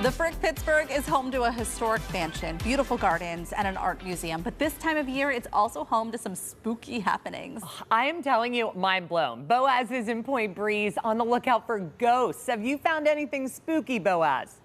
The Frick Pittsburgh is home to a historic mansion, beautiful gardens, and an art museum. But this time of year, it's also home to some spooky happenings. I am telling you, mind blown. Boaz is in Point Breeze on the lookout for ghosts. Have you found anything spooky, Boaz?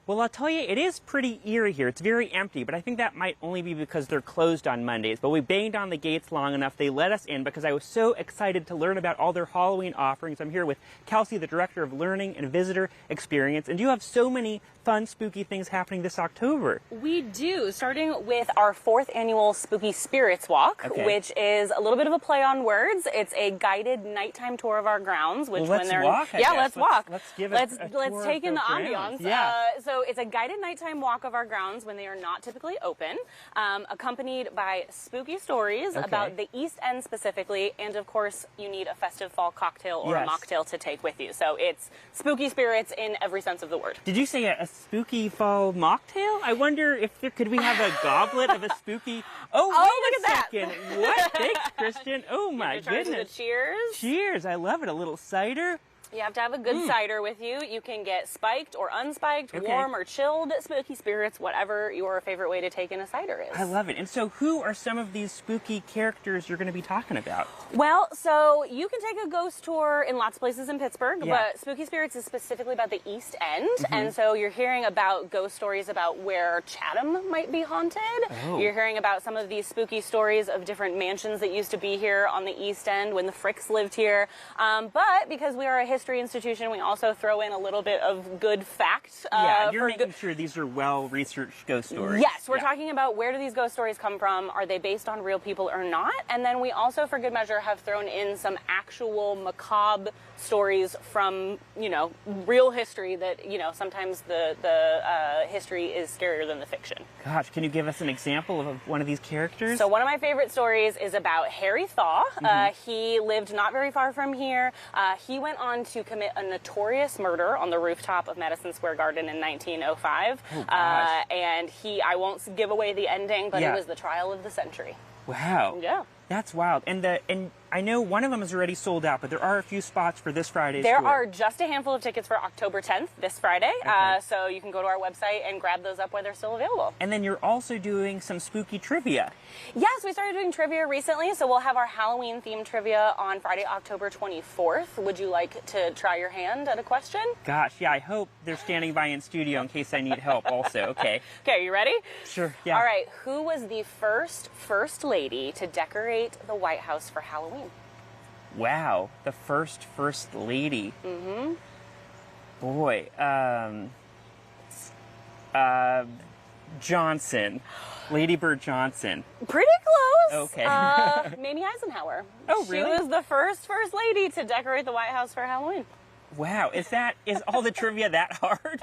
Well, I'll tell you, it is pretty eerie here. It's very empty, but I think that might only be because they're closed on Mondays. But we banged on the gates long enough, they let us in because I was so excited to learn about all their Halloween offerings. I'm here with Kelsey, the Director of Learning and Visitor Experience, and you have so many fun, spooky things happening this October. We do, starting with our 4th annual Spooky Spirits Walk, which is a little bit of a play on words. It's a guided nighttime tour of our grounds. Which let's walk, I guess. Let's walk. Let's give let's tour take in the grounds. ambiance. Yeah. So it's a guided nighttime walk of our grounds when they are not typically open, accompanied by spooky stories about the East End specifically, and of course you need a festive fall cocktail or a mocktail to take with you. So it's spooky spirits in every sense of the word. Did you say a spooky fall mocktail? I wonder if could we have a goblet of a spooky... Oh, look wait at a second. What? Thanks, Christian. Oh my goodness. Cheers. Cheers. I love it. A little cider. You have to have a good cider with you. You can get spiked or unspiked, warm or chilled spooky spirits, whatever your favorite way to take in a cider is. I love it. And so who are some of these spooky characters you're going to be talking about? Well, so you can take a ghost tour in lots of places in Pittsburgh, but Spooky Spirits is specifically about the East End. And so you're hearing about ghost stories about where Chatham might be haunted. You're hearing about some of these spooky stories of different mansions that used to be here on the East End when the Fricks lived here. But because we are a history institution, we also throw in a little bit of good fact. You're making sure these are well-researched ghost stories. Yes, we're talking about where do these ghost stories come from? Are they based on real people or not? And then we also, for good measure, have thrown in some actual macabre stories from, real history that, sometimes the history is scarier than the fiction. Gosh, can you give us an example of one of these characters? So one of my favorite stories is about Harry Thaw. He lived not very far from here. He went on to commit a notorious murder on the rooftop of Madison Square Garden in 1905. And I won't give away the ending, but it was the trial of the century. Wow. Yeah. That's wild. And I know one of them is already sold out, but there are a few spots for this Friday's There tour. are just a handful of tickets for October 10th, this Friday. So you can go to our website and grab those up while they're still available. And then you're also doing some spooky trivia. Yes, we started doing trivia recently, so we'll have our Halloween-themed trivia on Friday, October 24th. Would you like to try your hand at a question? Gosh, yeah, I hope they're standing by in studio in case I need help also. Okay. Okay, are you ready? Sure, yeah. All right, who was the first lady to decorate the White House for Halloween? Wow, the first lady. Boy, Johnson. Lady Bird Johnson. Pretty close. Okay. Mamie Eisenhower. Oh, really? She was the first lady to decorate the White House for Halloween. Wow, is all the trivia that hard?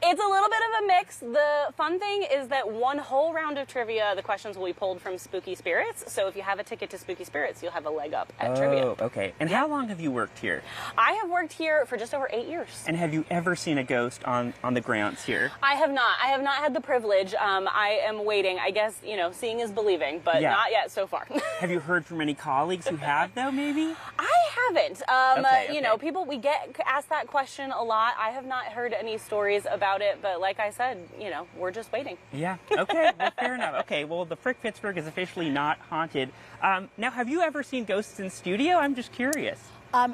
It's a little bit of a mix. The fun thing is that one whole round of trivia, the questions will be pulled from Spooky Spirits. So if you have a ticket to Spooky Spirits, you'll have a leg up at trivia. Oh, okay. And how long have you worked here? I have worked here for just over 8 years. And have you ever seen a ghost on the grounds here? I have not. I have not had the privilege. I am waiting. I guess, seeing is believing, but not yet so far. Have you heard from any colleagues who have, though, maybe? I haven't. People, we get asked that question a lot. I have not heard any stories about it, but like I said, we're just waiting. Yeah, okay, well, fair enough. Okay, well, the Frick Pittsburgh is officially not haunted. Now, have you ever seen ghosts in studio? I'm just curious.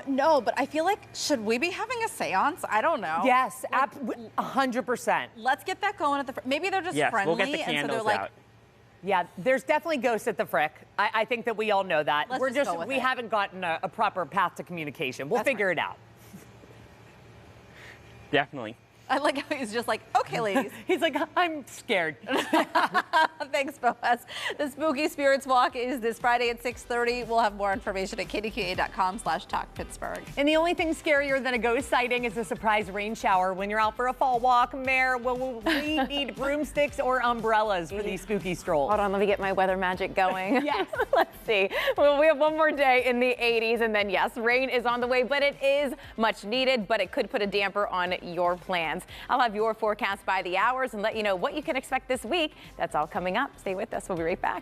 No, but I feel like, should we be having a seance? I don't know. Yes, 100%. Let's get that going at the maybe they're just friendly. We'll get the candles and so they're like, out. Yeah, there's definitely ghosts at the Frick. I think that we all know that. We haven't gotten a proper path to communication. We'll figure it out. Definitely. I like how he's just like, okay, ladies. He's like, I'm scared. Thanks, Boaz. The Spooky Spirits Walk is this Friday at 6:30. We'll have more information at kdka.com/talkpittsburgh. And the only thing scarier than a ghost sighting is a surprise rain shower. When you're out for a fall walk, Mare, will we need broomsticks or umbrellas for these spooky strolls? Hold on, let me get my weather magic going. Yes. Let's see. Well, we have one more day in the 80s, and then yes, rain is on the way, but it is much needed, but it could put a damper on your plans. I'll have your forecast by the hours and let you know what you can expect this week. That's all coming up. Stay with us. We'll be right back.